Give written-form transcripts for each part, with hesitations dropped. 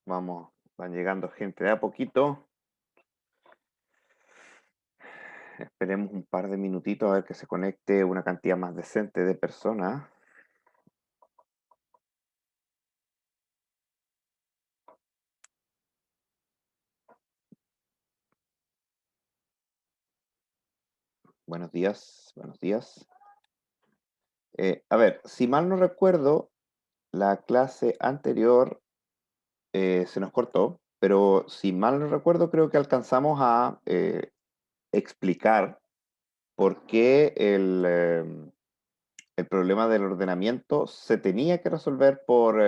Vamos, van llegando gente de a poquito. Esperemos un par de minutitos a ver que se conecte una cantidad más decente de personas. Buenos días, buenos días. A ver, si mal no recuerdo, la clase anterior se nos cortó, pero si mal no recuerdo, creo que alcanzamos a explicar por qué el problema del ordenamiento se tenía que resolver por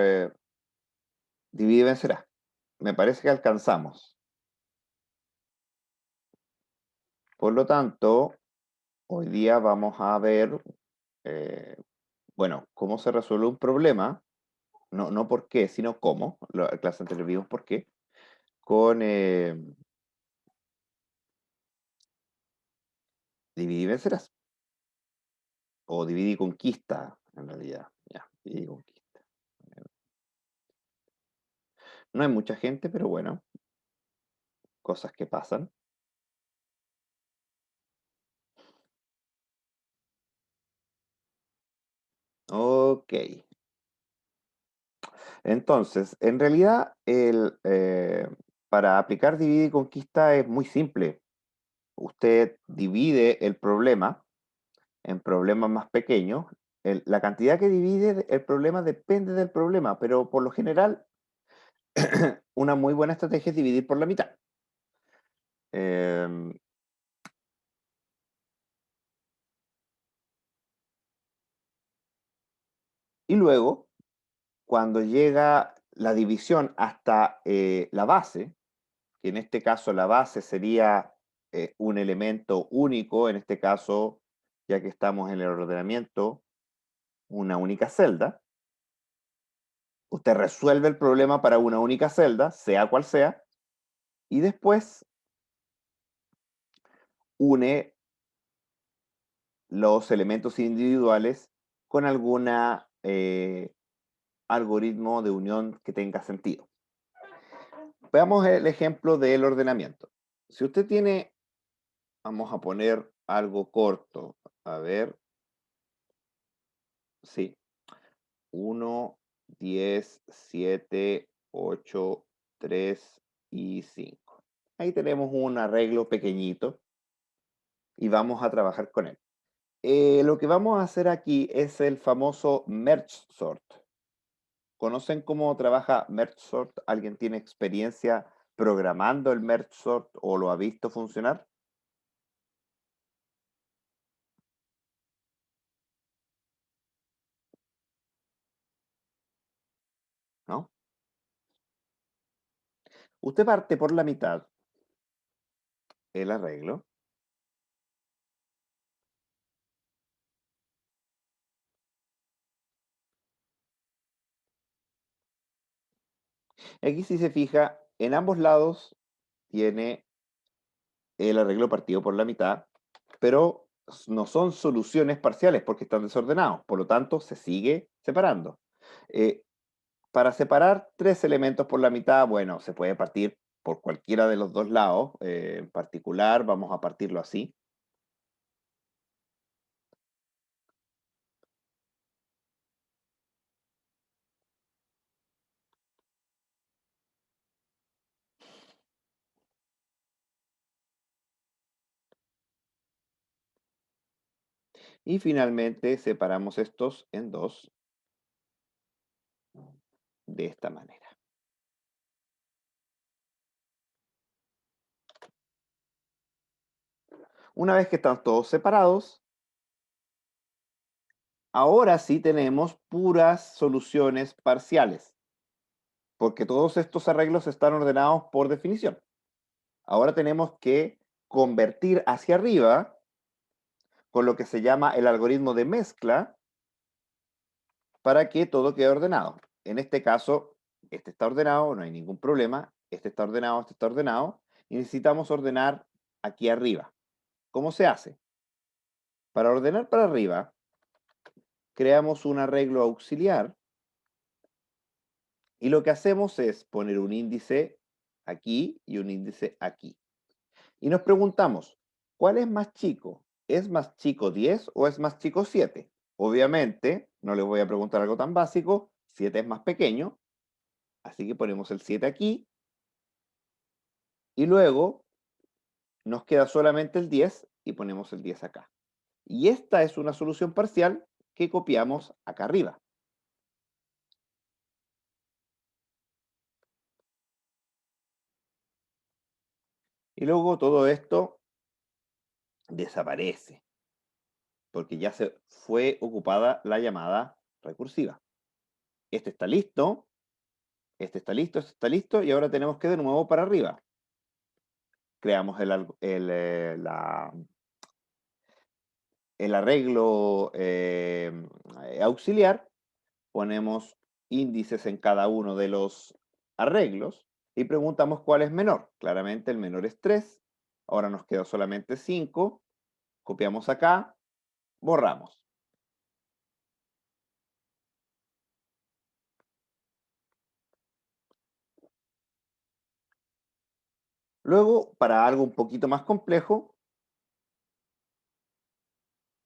divide y vencerá. Me parece que alcanzamos. Por lo tanto, hoy día vamos a ver, eh, bueno, cómo se resuelve un problema, no por qué, sino cómo. La clase anterior vimos por qué, con dividir y vencerás, o dividir y conquista, en realidad. Ya, dividir y conquista. No hay mucha gente, pero bueno, cosas que pasan. Ok. Entonces, en realidad, para aplicar divide y conquista es muy simple. Usted divide el problema en problemas más pequeños. La cantidad que divide el problema depende del problema, pero por lo general, una muy buena estrategia es dividir por la mitad. Eh, y luego, cuando llega la división hasta la base, que en este caso la base sería un elemento único, en este caso, ya que estamos en el ordenamiento, una única celda. Usted resuelve el problema para una única celda, sea cual sea, y después une los elementos individuales con alguna algoritmo de unión que tenga sentido. Veamos el ejemplo del ordenamiento. Si usted tiene, vamos a poner algo corto, a ver, sí, 1, 10, 7, 8, 3 y 5. Ahí tenemos un arreglo pequeñito y vamos a trabajar con él. Lo que vamos a hacer aquí es el famoso merge sort. ¿Conocen cómo trabaja merge sort? ¿Alguien tiene experiencia programando el merge sort o lo ha visto funcionar? ¿No? Usted parte por la mitad el arreglo. Aquí si se fija, en ambos lados tiene el arreglo partido por la mitad, pero no son soluciones parciales porque están desordenados, por lo tanto se sigue separando. Eh, para separar tres elementos por la mitad, bueno, se puede partir por cualquiera de los dos lados, en particular vamos a partirlo así, y finalmente separamos estos en dos de esta manera. Una vez que están todos separados, ahora sí tenemos puras soluciones parciales, porque todos estos arreglos están ordenados por definición. Ahora tenemos que convertir hacia arriba con lo que se llama el algoritmo de mezcla para que todo quede ordenado. En este caso, este está ordenado, no hay ningún problema. Este está ordenado. Y necesitamos ordenar aquí arriba. ¿Cómo se hace? Para ordenar para arriba, creamos un arreglo auxiliar Y lo que hacemos es poner un índice aquí y un índice aquí. Y nos preguntamos, ¿cuál es más chico? ¿Es más chico 10 o es más chico 7? Obviamente, no les voy a preguntar algo tan básico, 7 es más pequeño, así que ponemos el 7 aquí y luego nos queda solamente el 10 y ponemos el 10 acá. Y esta es una solución parcial que copiamos acá arriba. Y luego todo esto desaparece, porque ya se fue ocupada la llamada recursiva. Este está listo, este está listo, este está listo, y ahora tenemos que de nuevo para arriba. Creamos el arreglo auxiliar, ponemos índices en cada uno de los arreglos y preguntamos cuál es menor. Claramente el menor es 3, ahora nos queda solamente 5, copiamos acá, borramos. Luego, para algo un poquito más complejo,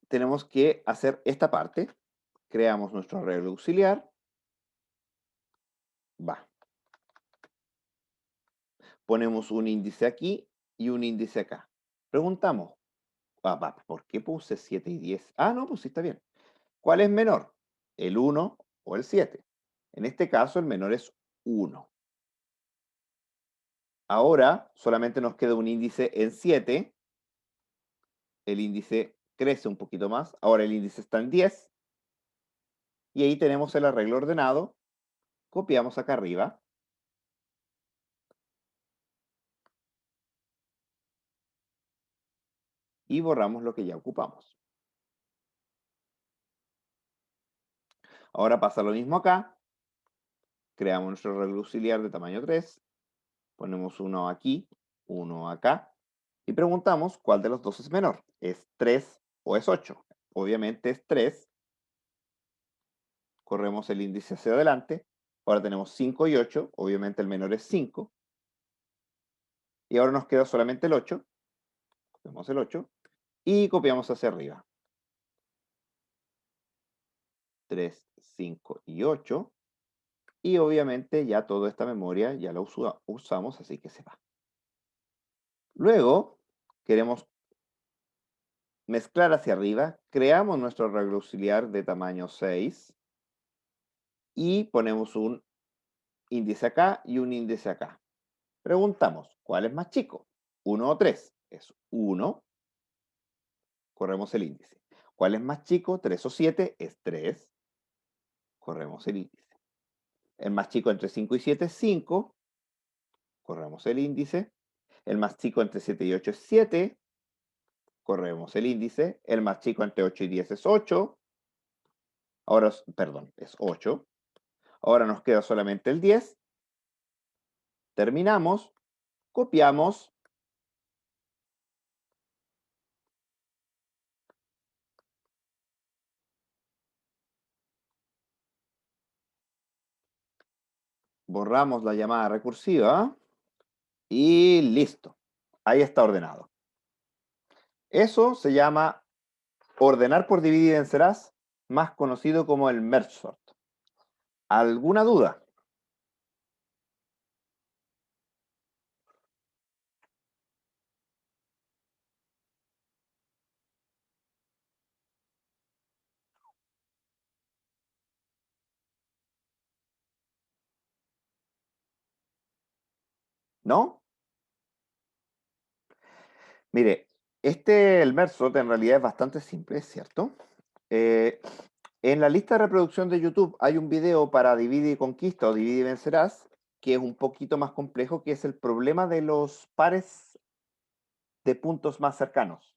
tenemos que hacer esta parte. Creamos nuestro arreglo auxiliar. Va. Ponemos un índice aquí y un índice acá. Preguntamos, ¿por qué puse 7 y 10? Ah, no, pues sí está bien. ¿Cuál es menor? ¿El 1 o el 7? En este caso, el menor es 1. Ahora solamente nos queda un índice en 7. El índice crece un poquito más. Ahora el índice está en 10. Y ahí tenemos el arreglo ordenado. Copiamos acá arriba. Y borramos lo que ya ocupamos. Ahora pasa lo mismo acá. Creamos nuestro arreglo auxiliar de tamaño 3. Ponemos uno aquí, uno acá. Y preguntamos cuál de los dos es menor. ¿Es 3 o es 8? Obviamente es 3. Corremos el índice hacia adelante. Ahora tenemos 5 y 8. Obviamente el menor es 5. Y ahora nos queda solamente el 8. Copiamos el 8 y copiamos hacia arriba. 3, 5 y 8. Y obviamente ya toda esta memoria ya la usamos, así que se va. Luego queremos mezclar hacia arriba. Creamos nuestro arreglo auxiliar de tamaño 6. Y ponemos un índice acá y un índice acá. Preguntamos, ¿cuál es más chico? ¿1 o 3? Es 1. Corremos el índice. ¿Cuál es más chico? ¿3 o 7? Es 3. Corremos el índice. El más chico entre 5 y 7 es 5. Corremos el índice. El más chico entre 7 y 8 es 7. Corremos el índice. El más chico entre 8 y 10 es 8. Ahora, perdón, es 8. Ahora nos queda solamente el 10. Terminamos. Copiamos. Borramos la llamada recursiva. Y listo. Ahí está ordenado. Eso se llama ordenar por dividir y vencerás, más conocido como el merge sort. ¿Alguna duda? ¿No? Mire, el merge sort en realidad es bastante simple, ¿es cierto? Eh, en la lista de reproducción de YouTube hay un video para divide y conquista o divide y vencerás, que es un poquito más complejo, que es el problema de los pares de puntos más cercanos.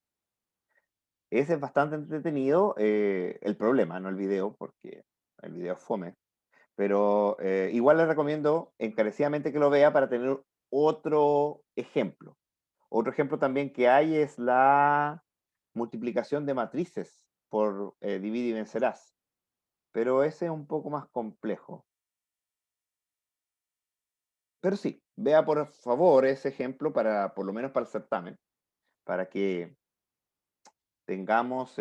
Ese es bastante entretenido, el problema, no el video, porque el video es fome. Pero igual le recomiendo encarecidamente que lo vea para tener otro ejemplo. Otro ejemplo también que hay es la multiplicación de matrices por divide y vencerás. Pero ese es un poco más complejo. Pero sí, vea por favor ese ejemplo para, por lo menos para el certamen, para que tengamos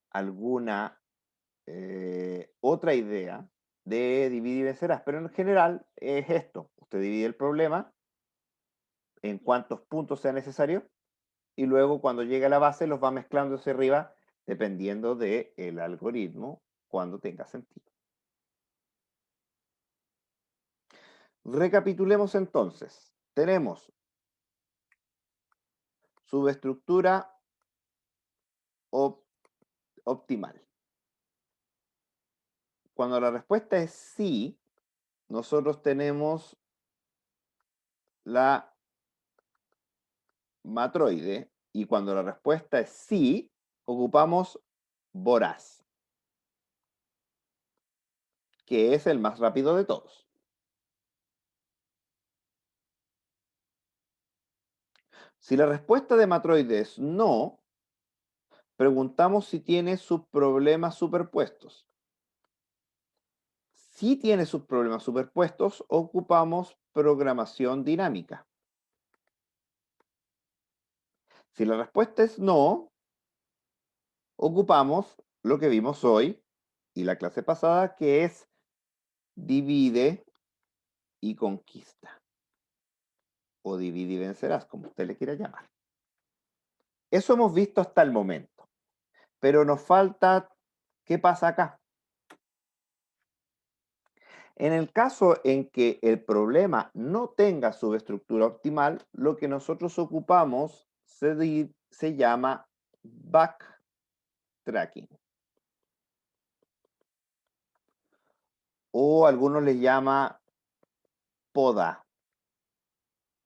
alguna otra idea de dividir y vencerás. Pero en general es esto. Usted divide el problema en cuántos puntos sea necesario y luego cuando llegue a la base los va mezclando hacia arriba dependiendo del algoritmo cuando tenga sentido. Recapitulemos entonces. Tenemos subestructura optimal. Cuando la respuesta es sí, nosotros tenemos la matroide y cuando la respuesta es sí, ocupamos voraz, que es el más rápido de todos. Si la respuesta de matroide es no, preguntamos si tiene subproblemas superpuestos. Si tiene subproblemas superpuestos, ocupamos programación dinámica. Si la respuesta es no, ocupamos lo que vimos hoy y la clase pasada, que es divide y conquista. O divide y vencerás, como usted le quiera llamar. Eso hemos visto hasta el momento. Pero nos falta, ¿qué pasa acá? En el caso en que el problema no tenga subestructura optimal, lo que nosotros ocupamos se llama backtracking. O algunos les llama poda.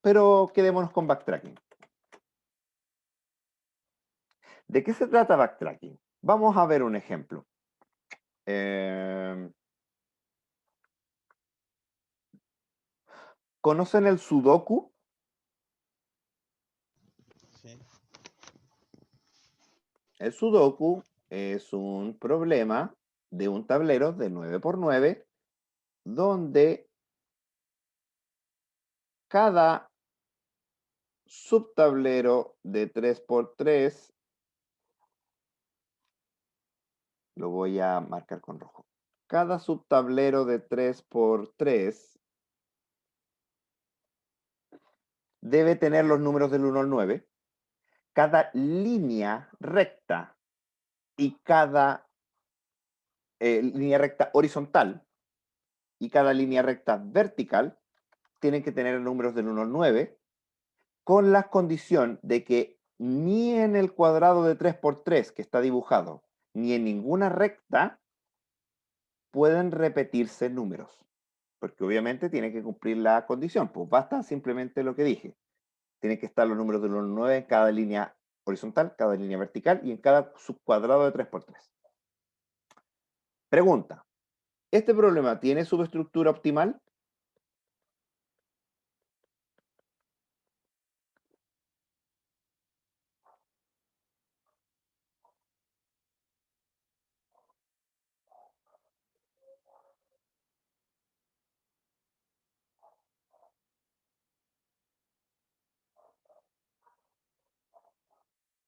Pero quedémonos con backtracking. ¿De qué se trata backtracking? Vamos a ver un ejemplo. ¿Conocen el sudoku? Sí. El sudoku es un problema de un tablero de 9×9 donde cada subtablero de 3×3, lo voy a marcar con rojo, cada subtablero de 3×3 debe tener los números del 1 al 9. Cada línea recta y cada línea recta horizontal y cada línea recta vertical tienen que tener números del 1 al 9, con la condición de que ni en el cuadrado de 3×3 que está dibujado, ni en ninguna recta pueden repetirse números. Porque obviamente tiene que cumplir la condición. Pues basta simplemente lo que dije. Tienen que estar los números del 1 al 9 en cada línea horizontal, cada línea vertical y en cada subcuadrado de 3×3. Pregunta. ¿Este problema tiene subestructura optimal?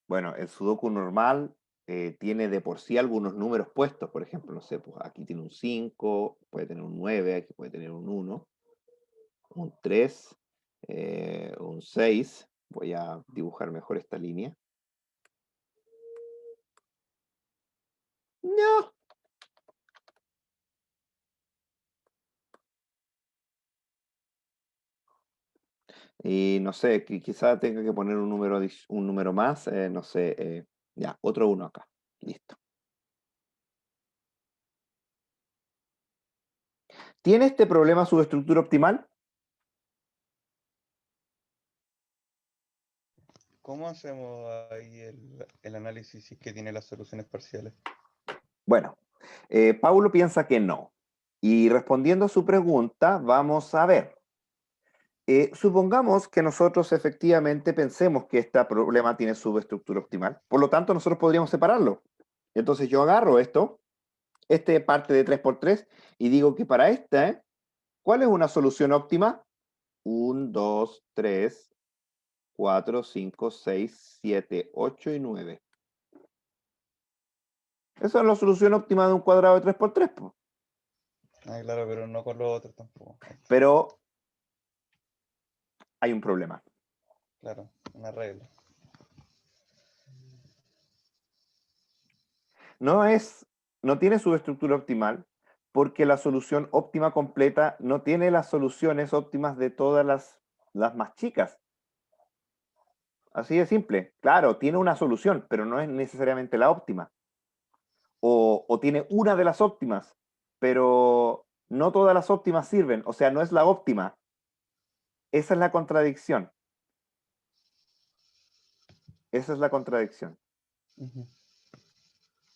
Bueno, el sudoku normal tiene de por sí algunos números puestos. Por ejemplo, no sé, pues aquí tiene un 5, puede tener un 9, aquí puede tener un 1, un 3, un 6. Voy a dibujar mejor esta línea. No. Y no sé, quizá tenga que poner un número más, no sé, ya, otro 1 acá. Listo. ¿Tiene este problema subestructura optimal? ¿Cómo hacemos ahí el análisis si es que tiene las soluciones parciales? Bueno, Paulo piensa que no. Y respondiendo a su pregunta, vamos a ver. Supongamos que nosotros efectivamente pensemos que este problema tiene subestructura optimal. Por lo tanto, nosotros podríamos separarlo. Entonces yo agarro esto, este parte de 3×3, y digo que para esta ¿Cuál es una solución óptima? 1, 2, 3, 4, 5, 6, 7, 8 y 9. Esa es la solución óptima de un cuadrado de 3 por 3, po. Ah, claro, pero no con los otros tampoco. Pero hay un problema. Claro, una regla. No tiene subestructura optimal porque la solución óptima completa no tiene las soluciones óptimas de todas las más chicas. Así de simple. Claro, tiene una solución, pero no es necesariamente la óptima. O tiene una de las óptimas, pero no todas las óptimas sirven. O sea, no es la óptima. Esa es la contradicción. Esa es la contradicción. Ujú.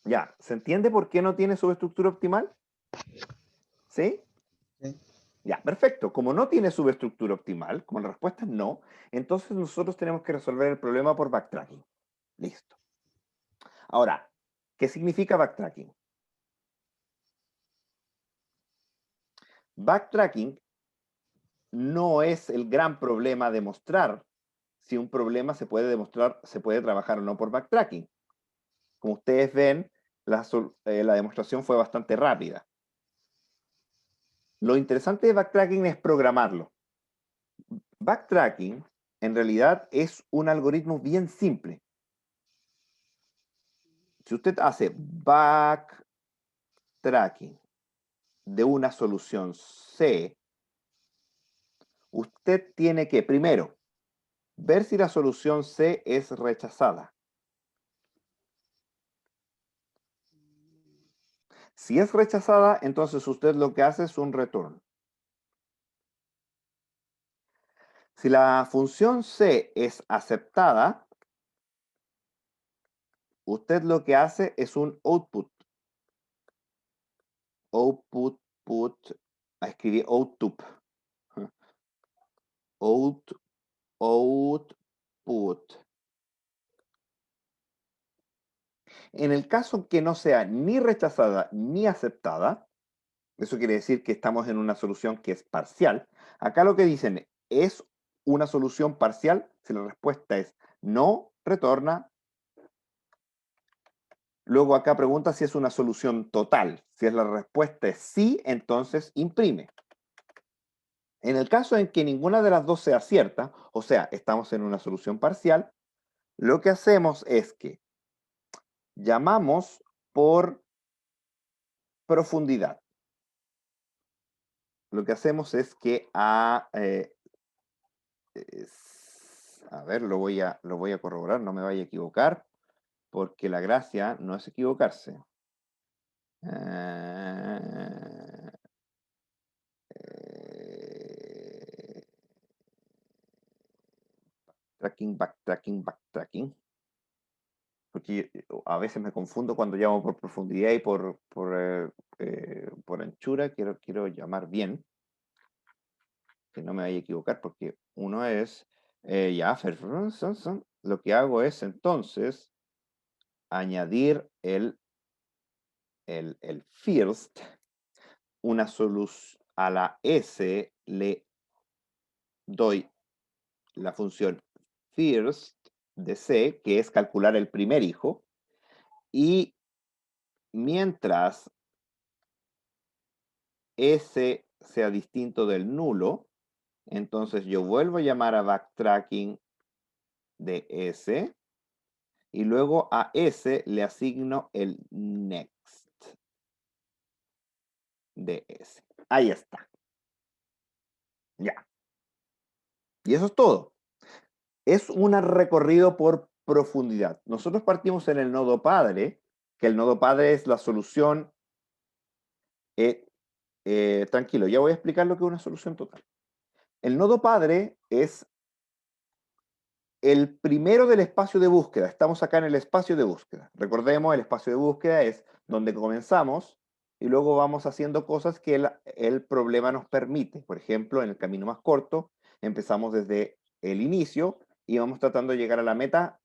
Ya, ¿se entiende por qué no tiene subestructura optimal? ¿Sí? Sí. Ya, perfecto. Como no tiene subestructura optimal, como la respuesta es no, entonces nosotros tenemos que resolver el problema por backtracking. Listo. Ahora, ¿qué significa backtracking? Backtracking no es el gran problema de mostrar si un problema se puede demostrar, se puede trabajar o no por backtracking. Como ustedes ven, la demostración fue bastante rápida. Lo interesante de backtracking es programarlo. Backtracking, en realidad, es un algoritmo bien simple. Si usted hace backtracking de una solución C, usted tiene que, primero, ver si la solución C es rechazada. Si es rechazada, entonces usted lo que hace es un return. Si la función C es aceptada, usted lo que hace es un output. Output, escribí output. Output. En el caso que no sea ni rechazada ni aceptada, eso quiere decir que estamos en una solución que es parcial. Acá lo que dicen es una solución parcial. Si la respuesta es no, retorna. Luego acá pregunta si es una solución total. Si es la respuesta es sí, entonces imprime. En el caso en que ninguna de las dos sea cierta, o sea, estamos en una solución parcial, lo que hacemos es que llamamos por profundidad. Lo que hacemos es que a ver, lo voy a corroborar, no me vaya a equivocar, porque la gracia no es equivocarse. Eh, eh, backtracking. Porque a veces me confundo cuando llamo por profundidad y por anchura. Quiero llamar bien, que no me vaya a equivocar, porque uno es, ya, lo que hago es entonces añadir el first, una solución a la S, le doy la función first de C, que es calcular el primer hijo, y mientras S sea distinto del nulo, entonces yo vuelvo a llamar a backtracking de S y luego a S le asigno el next de S. Ahí está. Ya. Y eso es todo. Es un recorrido por profundidad. Nosotros partimos en el nodo padre, que el nodo padre es la solución. Tranquilo, ya voy a explicar lo que es una solución total. El nodo padre es el primero del espacio de búsqueda. Estamos acá en el espacio de búsqueda. Recordemos, el espacio de búsqueda es donde comenzamos y luego vamos haciendo cosas que el problema nos permite. Por ejemplo, en el camino más corto, empezamos desde el inicio y vamos tratando de llegar a la meta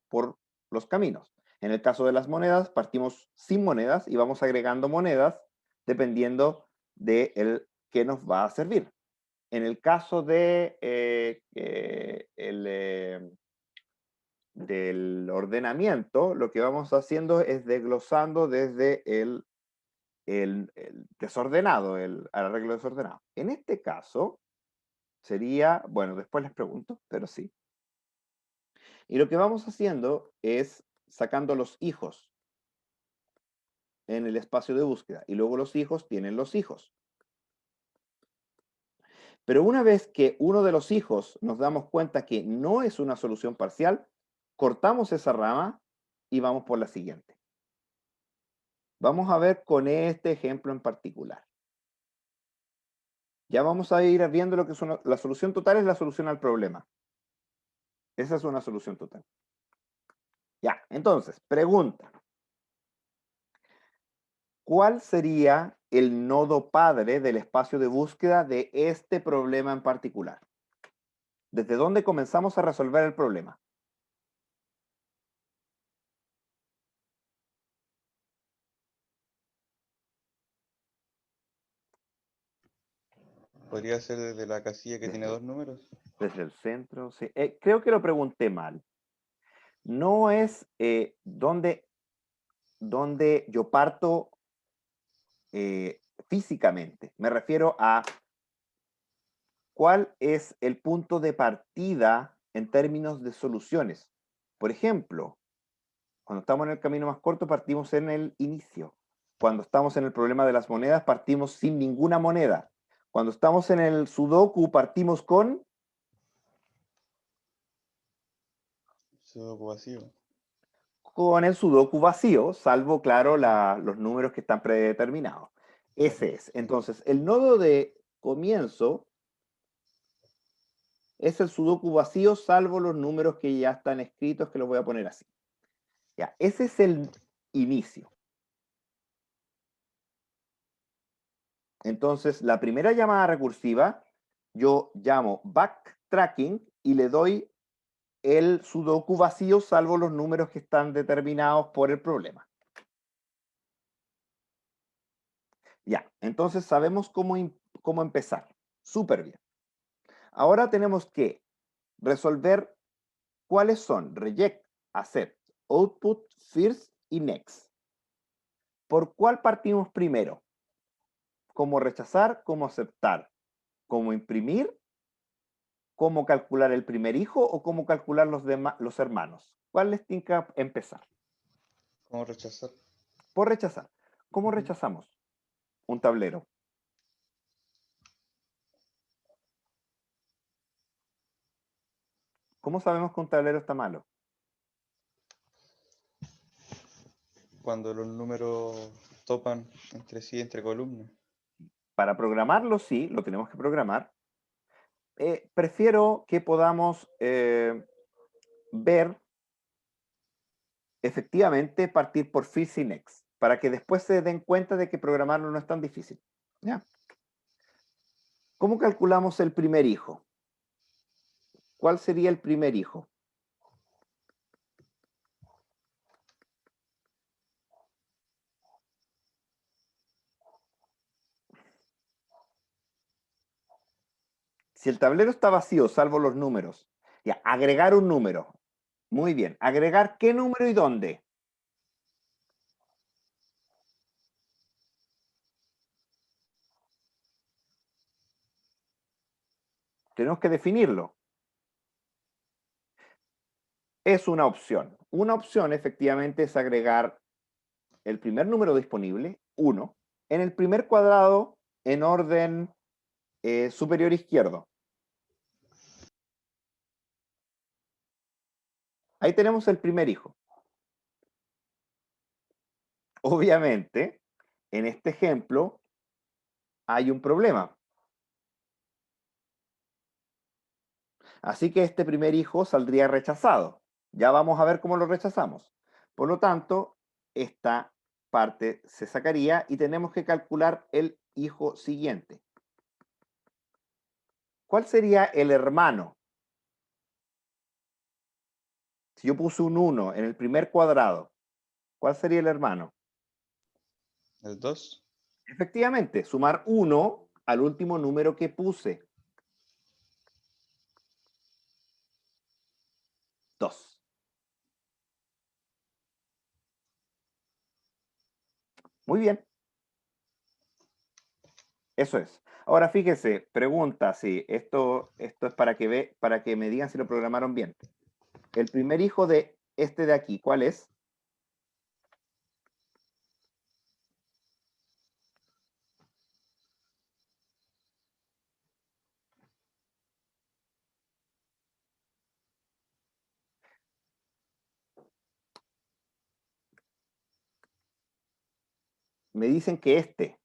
por los caminos. En el caso de las monedas, partimos sin monedas y vamos agregando monedas dependiendo del ¿qué nos va a servir? En el caso de del ordenamiento, lo que vamos haciendo es desglosando desde el desordenado, el arreglo desordenado. En este caso, sería, bueno, después les pregunto, pero sí. Y lo que vamos haciendo es sacando los hijos en el espacio de búsqueda. Y luego los hijos tienen los hijos. Pero una vez que uno de los hijos nos damos cuenta que no es una solución parcial, cortamos esa rama y vamos por la siguiente. Vamos a ver con este ejemplo en particular. Ya vamos a ir viendo lo que es la solución total es la solución al problema. Esa es una solución total. Ya, entonces, pregunta. ¿Cuál sería el nodo padre del espacio de búsqueda de este problema en particular? ¿Desde dónde comenzamos a resolver el problema? ¿Podría ser desde la casilla que tiene Desde, dos números? desde el centro. Sí. Creo que lo pregunté mal. No es dónde yo parto físicamente. Me refiero a cuál es el punto de partida en términos de soluciones. Por ejemplo, cuando estamos en el camino más corto, partimos en el inicio. Cuando estamos en el problema de las monedas, partimos sin ninguna moneda. Cuando estamos en el sudoku, partimos con Sudoku vacío. el sudoku vacío, salvo, claro, los números que están predeterminados. Claro. Ese es. Entonces, el nodo de comienzo es el sudoku vacío, salvo los números que ya están escritos, que los voy a poner así. Ya, ese es el inicio. Entonces, la primera llamada recursiva, yo llamo backtracking y le doy el sudoku vacío, salvo los números que están determinados por el problema. Ya, entonces sabemos cómo empezar. Súper bien. Ahora tenemos que resolver cuáles son reject, accept, output, first y next. ¿Por cuál partimos primero? ¿Cómo rechazar? ¿Cómo aceptar? ¿Cómo imprimir? ¿Cómo calcular el primer hijo o cómo calcular los hermanos? ¿Cuál les tiene que empezar? ¿Cómo rechazar? Por rechazar. ¿Cómo Ujú. rechazamos un tablero? ¿Cómo sabemos que un tablero está malo? Cuando los números topan entre sí, entre columnas. Para programarlo, sí, lo tenemos que programar. Prefiero que podamos ver efectivamente partir por first y next, para que después se den cuenta de que programarlo no es tan difícil. ¿Ya? ¿Cómo calculamos el primer hijo? ¿Cuál sería el primer hijo? Si el tablero está vacío, salvo los números, ya, agregar un número. Muy bien. ¿Agregar qué número y dónde? Tenemos que definirlo. Es una opción. Una opción efectivamente es agregar el primer número disponible, 1, en el primer cuadrado en orden superior izquierdo. Ahí tenemos el primer hijo. Obviamente, en este ejemplo hay un problema. Así que este primer hijo saldría rechazado. Ya vamos a ver cómo lo rechazamos. Por lo tanto, esta parte se sacaría y tenemos que calcular el hijo siguiente. ¿Cuál sería el hermano? Si yo puse un 1 en el primer cuadrado, ¿cuál sería el hermano? El 2. Efectivamente, sumar 1 al último número que puse. 2. Muy bien. Eso es. Ahora fíjese, pregunta, sí, esto es para que me digan si lo programaron bien. El primer hijo de este de aquí, ¿cuál es? Me dicen que este.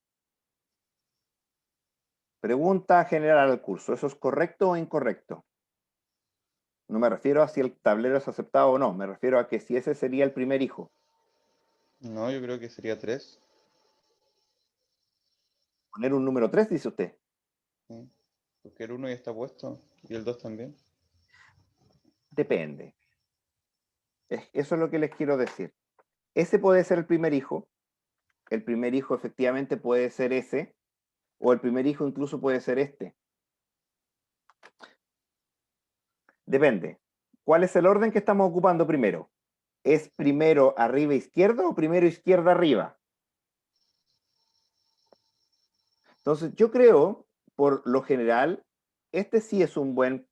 Pregunta general al curso, ¿eso es correcto o incorrecto? No me refiero a si el tablero es aceptado o no, me refiero a que si ese sería el primer hijo. No, yo creo que sería 3. Poner un número 3, dice usted. Porque el uno ya está puesto y el 2 también. Depende. Eso es lo que les quiero decir. Ese puede ser el primer hijo. El primer hijo efectivamente puede ser ese. O el primer hijo incluso puede ser este. Depende. ¿Cuál es el orden que estamos ocupando primero? ¿Es primero arriba izquierda o primero izquierda arriba? Entonces, yo creo, por lo general, este sí es un buen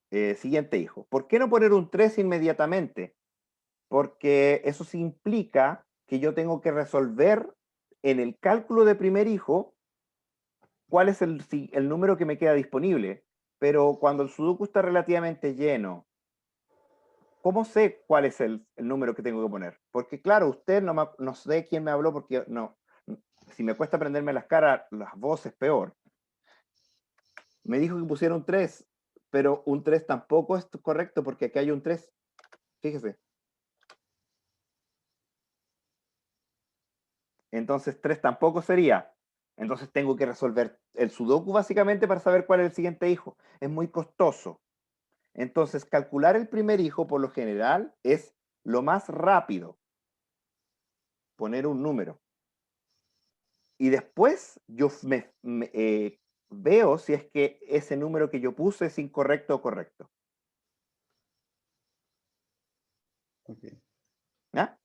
siguiente hijo. ¿Por qué no poner un 3 inmediatamente? Porque eso sí implica que yo tengo que resolver en el cálculo de primer hijo cuál es el número que me queda disponible. Pero cuando el sudoku está relativamente lleno, ¿cómo sé cuál es el número que tengo que poner? Porque claro, usted no sé quién me habló porque no, si me cuesta aprenderme las caras, las voces peor. Me dijo que pusiera un 3, pero un 3 tampoco es correcto porque aquí hay un 3. Fíjese. Entonces 3 tampoco sería. Entonces tengo que resolver el sudoku básicamente para saber cuál es el siguiente hijo. Es muy costoso. Entonces calcular el primer hijo por lo general es lo más rápido. Poner un número. Y después yo veo si es que ese número que yo puse es incorrecto o correcto. Ok. ¿Ya?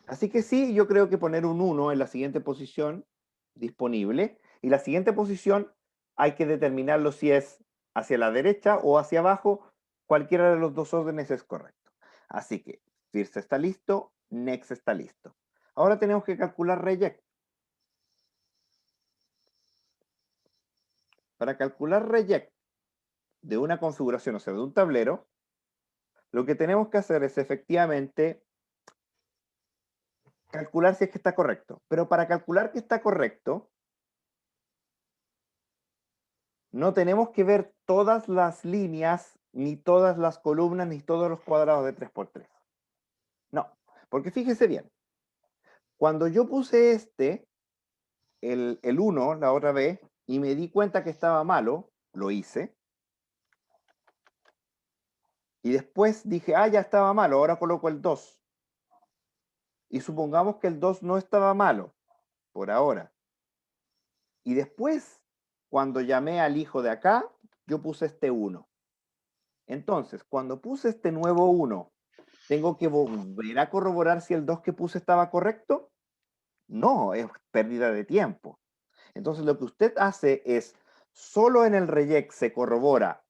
Así que sí, yo creo que poner un 1 en la siguiente posición disponible. Y la siguiente posición hay que determinarlo si es hacia la derecha o hacia abajo. Cualquiera de los dos órdenes es correcto. Así que First está listo, Next está listo. Ahora tenemos que calcular Reject. Para calcular Reject de una configuración, o sea, de un tablero, lo que tenemos que hacer es efectivamente calcular si es que está correcto. Pero para calcular que está correcto, no tenemos que ver todas las líneas, ni todas las columnas, ni todos los cuadrados de 3×3. No, porque fíjese bien, cuando yo puse el 1 la otra vez, y me di cuenta que estaba malo, lo hice, y después dije, ah, ya estaba malo, ahora coloco el 2. Y supongamos que el 2 no estaba malo, por ahora. Y después, cuando llamé al hijo de acá, yo puse este 1. Entonces, cuando puse este nuevo 1, ¿tengo que volver a corroborar si el 2 que puse estaba correcto? No, es pérdida de tiempo. Entonces, lo que usted hace es, solo en el reject se corrobora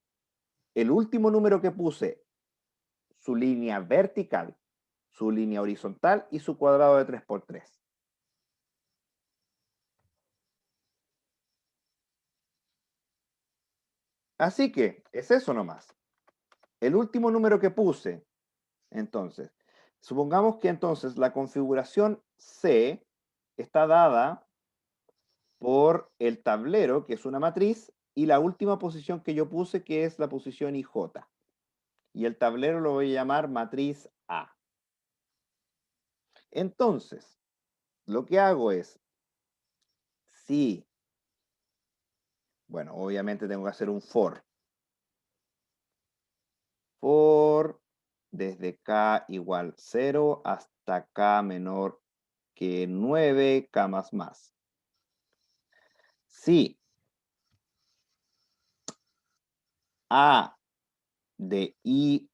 el último número que puse, su línea vertical, su línea horizontal y su cuadrado de 3×3. Así que es eso nomás. El último número que puse, entonces, supongamos que entonces la configuración C está dada por el tablero, que es una matriz, y la última posición que yo puse, que es la posición IJ. Y el tablero lo voy a llamar matriz A. Entonces, lo que hago es, si, bueno, obviamente tengo que hacer un for. For desde K igual 0 hasta K menor que 9, K más más. Si A de IJ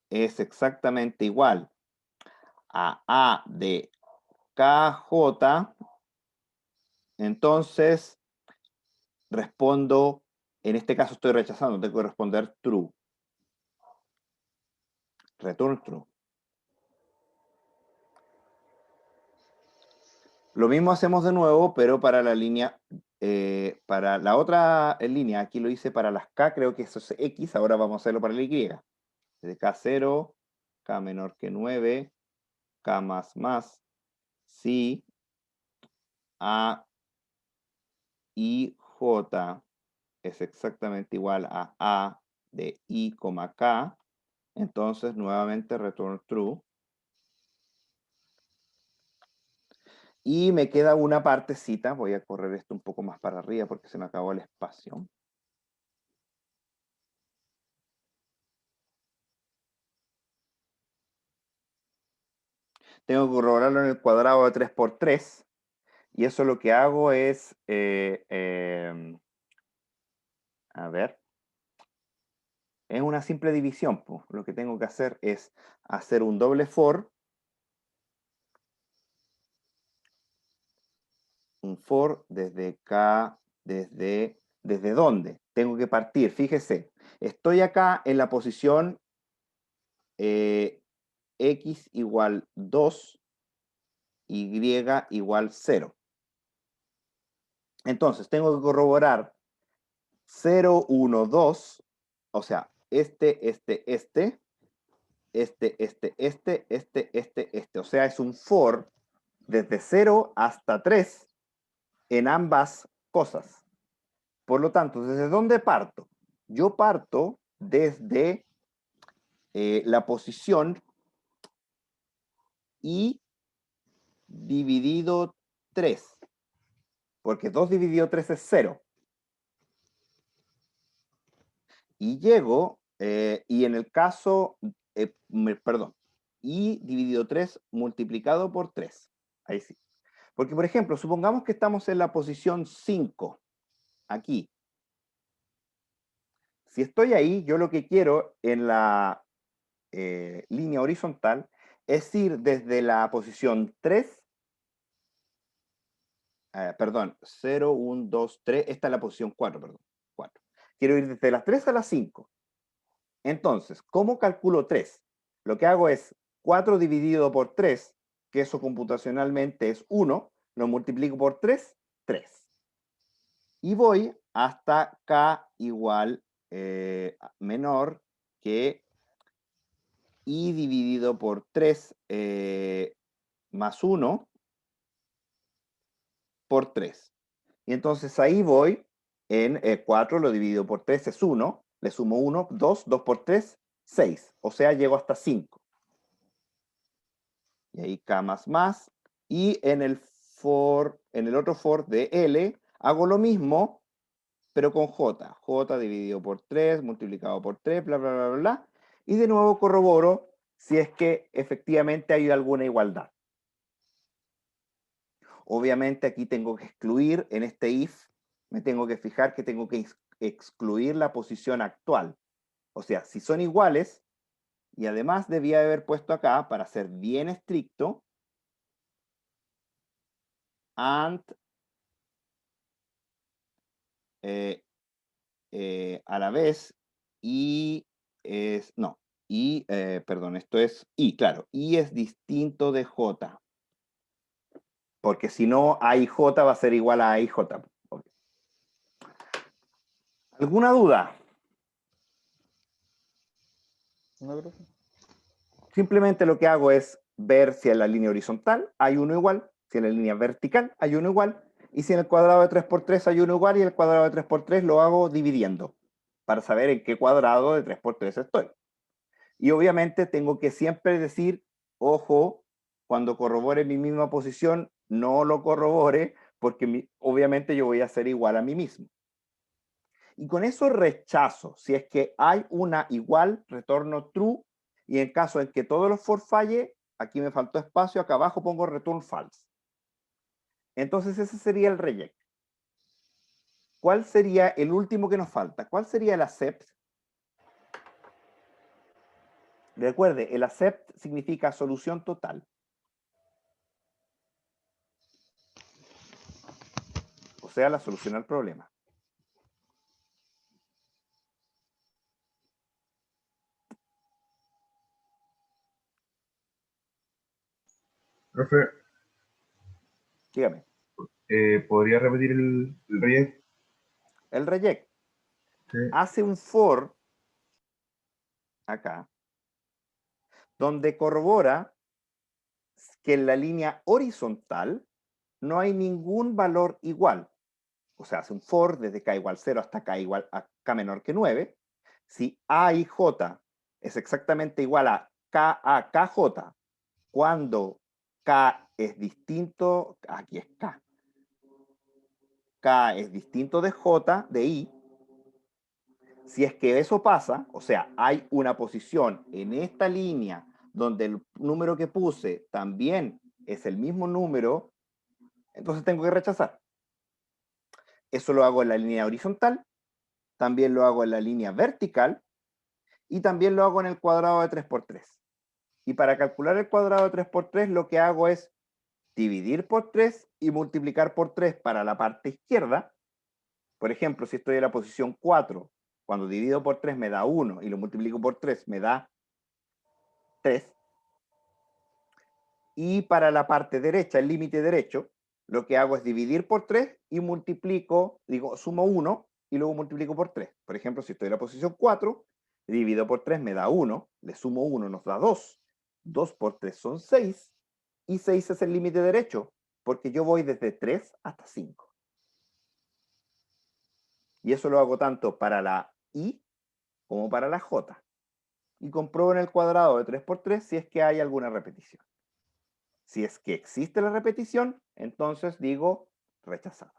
es exactamente igual a A de KJ, entonces respondo, en este caso estoy rechazando, tengo que responder true. Return true. Lo mismo hacemos de nuevo, pero para la línea, para la otra línea, aquí lo hice para las K, creo que eso es X, ahora vamos a hacerlo para la Y. De K0, K menor que 9, K más, si A I J es exactamente igual a A de I, K, entonces nuevamente return true. Y me queda una partecita, voy a correr esto un poco más para arriba porque se me acabó el espacio. Tengo que corroborarlo en el cuadrado de 3×3, y eso lo que hago es, a ver, es una simple división, pues. Lo que tengo que hacer es hacer un doble for, desde K, ¿desde dónde? Tengo que partir, fíjese, estoy acá en la posición X igual 2, Y igual 0. Entonces, tengo que corroborar 0, 1, 2, o sea, este. O sea, es un for desde 0 hasta 3 en ambas cosas. Por lo tanto, ¿desde dónde parto? Yo parto desde la posición I dividido 3, porque 2 dividido 3 es 0. Y llego, y en el caso, perdón, I dividido 3 multiplicado por 3. Ahí sí. Porque, por ejemplo, supongamos que estamos en la posición 5, aquí. Si estoy ahí, yo lo que quiero en la línea horizontal es ir desde la posición 3, perdón, 0, 1, 2, 3, esta es la posición 4, perdón, 4. Quiero ir desde las 3 a las 5. Entonces, ¿cómo calculo 3? Lo que hago es 4 dividido por 3, que eso computacionalmente es 1, lo multiplico por 3, 3. Y voy hasta K igual menor que I dividido por 3 más 1 por 3. Y entonces ahí voy en 4, lo divido por 3 es 1, le sumo 1, 2, 2 por 3, 6. O sea, llego hasta 5. Y ahí K más. Y en el otro for de L, hago lo mismo, pero con J. J dividido por 3, multiplicado por 3, bla, bla, bla, bla, bla. Y de nuevo corroboro si es que efectivamente hay alguna igualdad. Obviamente aquí tengo que excluir, en este if, me tengo que fijar que tengo que excluir la posición actual. O sea, si son iguales, y además debía haber puesto acá, para ser bien estricto, and a la vez, y es, no, y, perdón, esto es y, claro, y es distinto de j, porque si no, AIJ va a ser igual a AIJ. Okay. ¿Alguna duda? ¿No, profe? Simplemente lo que hago es ver si en la línea horizontal hay uno igual, si en la línea vertical hay uno igual, y si en el cuadrado de 3×3 hay uno igual, y el cuadrado de 3×3 lo hago dividiendo, para saber en qué cuadrado de 3×3 estoy. Y obviamente tengo que siempre decir, ojo, cuando corrobore mi misma posición, no lo corrobore, porque obviamente yo voy a ser igual a mí mismo. Y con eso rechazo. Si es que hay una igual, retorno true. Y en caso en que todos los for falle, aquí me faltó espacio, acá abajo pongo return false. Entonces ese sería el reject. ¿Cuál sería el último que nos falta? ¿Cuál sería el accept? Recuerde, el accept significa solución total. O sea, la solución al problema. Profe, Dígame. ¿podría repetir el reyes? El reject Sí. hace un for acá, donde corrobora que en la línea horizontal no hay ningún valor igual. O sea, hace un for desde k igual 0 hasta k igual a k menor que 9. Si a y j es exactamente igual a k a kj, cuando k es distinto, aquí es k es distinto de j, de i, si es que eso pasa, o sea, hay una posición en esta línea donde el número que puse también es el mismo número, entonces tengo que rechazar. Eso lo hago en la línea horizontal, también lo hago en la línea vertical y también lo hago en el cuadrado de 3×3. Y para calcular el cuadrado de 3×3 lo que hago es dividir por 3 y multiplicar por 3 para la parte izquierda. Por ejemplo, si estoy en la posición 4, cuando divido por 3 me da 1 y lo multiplico por 3 me da 3. Y para la parte derecha, el límite derecho, lo que hago es dividir por 3 y multiplico, digo, sumo 1 y luego multiplico por 3. Por ejemplo, si estoy en la posición 4, divido por 3 me da 1, le sumo 1 nos da 2. 2 por 3 son 6 y 6 es el límite derecho, porque yo voy desde 3 hasta 5. Y eso lo hago tanto para la I como para la J. Y compruebo en el cuadrado de 3×3 si es que hay alguna repetición. Si es que existe la repetición, entonces digo rechazado.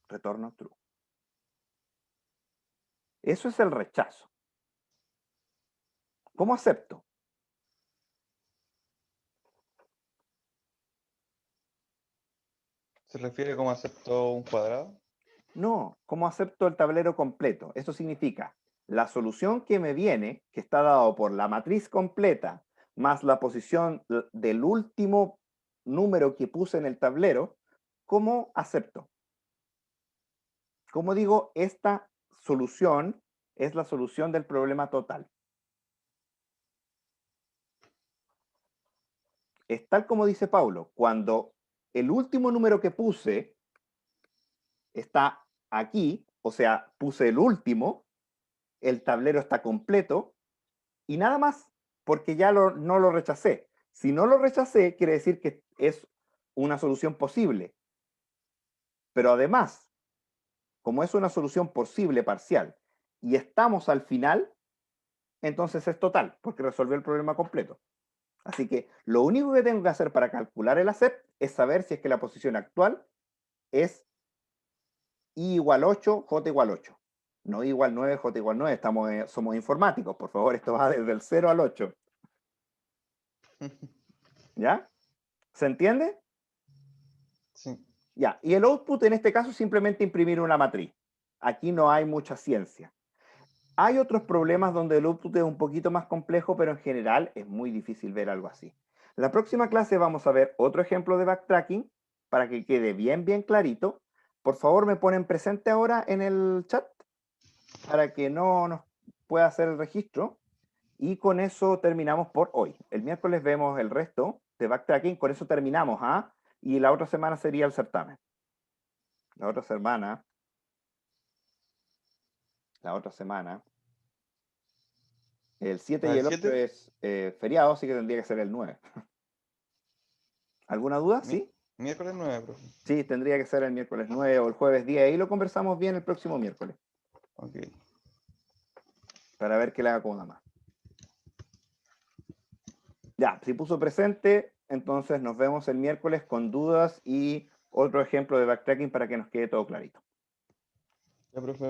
Retorno true. Eso es el rechazo. ¿Cómo acepto? ¿Se refiere cómo acepto un cuadrado? No, ¿cómo acepto el tablero completo? Eso significa la solución que me viene, que está dado por la matriz completa, más la posición del último número que puse en el tablero, ¿cómo acepto? ¿Cómo digo, esta solución es la solución del problema total? Es tal como dice Paulo, cuando el último número que puse está aquí, o sea, puse el último, el tablero está completo y nada más, porque ya no lo rechacé. Si no lo rechacé, quiere decir que es una solución posible. Pero además, como es una solución posible parcial y estamos al final, entonces es total, porque resolvió el problema completo. Así que lo único que tengo que hacer para calcular el accept es saber si es que la posición actual es I igual 8, J igual 8. No I igual 9, J igual 9. Somos informáticos, por favor, esto va desde el 0 al 8. ¿Ya? ¿Se entiende? Sí. Ya. Y el output en este caso es simplemente imprimir una matriz. Aquí no hay mucha ciencia. Hay otros problemas donde el output es un poquito más complejo, pero en general es muy difícil ver algo así. La próxima clase vamos a ver otro ejemplo de backtracking para que quede bien clarito. Por favor, me ponen presente ahora en el chat para que no nos pueda hacer el registro. Y con eso terminamos por hoy. El miércoles vemos el resto de backtracking. Con eso terminamos, ¿ah? Y la otra semana sería el certamen. La otra semana, el 7 y ¿El el 8 7? es feriado, así que tendría que ser el 9. ¿Alguna duda? ¿Sí? Miércoles 9, profe. Sí, tendría que ser el miércoles 9 o el jueves 10. Ahí lo conversamos bien el próximo miércoles, Ok. para ver qué le acomoda más. Ya, si puso presente, entonces nos vemos el miércoles con dudas y otro ejemplo de backtracking para que nos quede todo clarito. Ya, profe.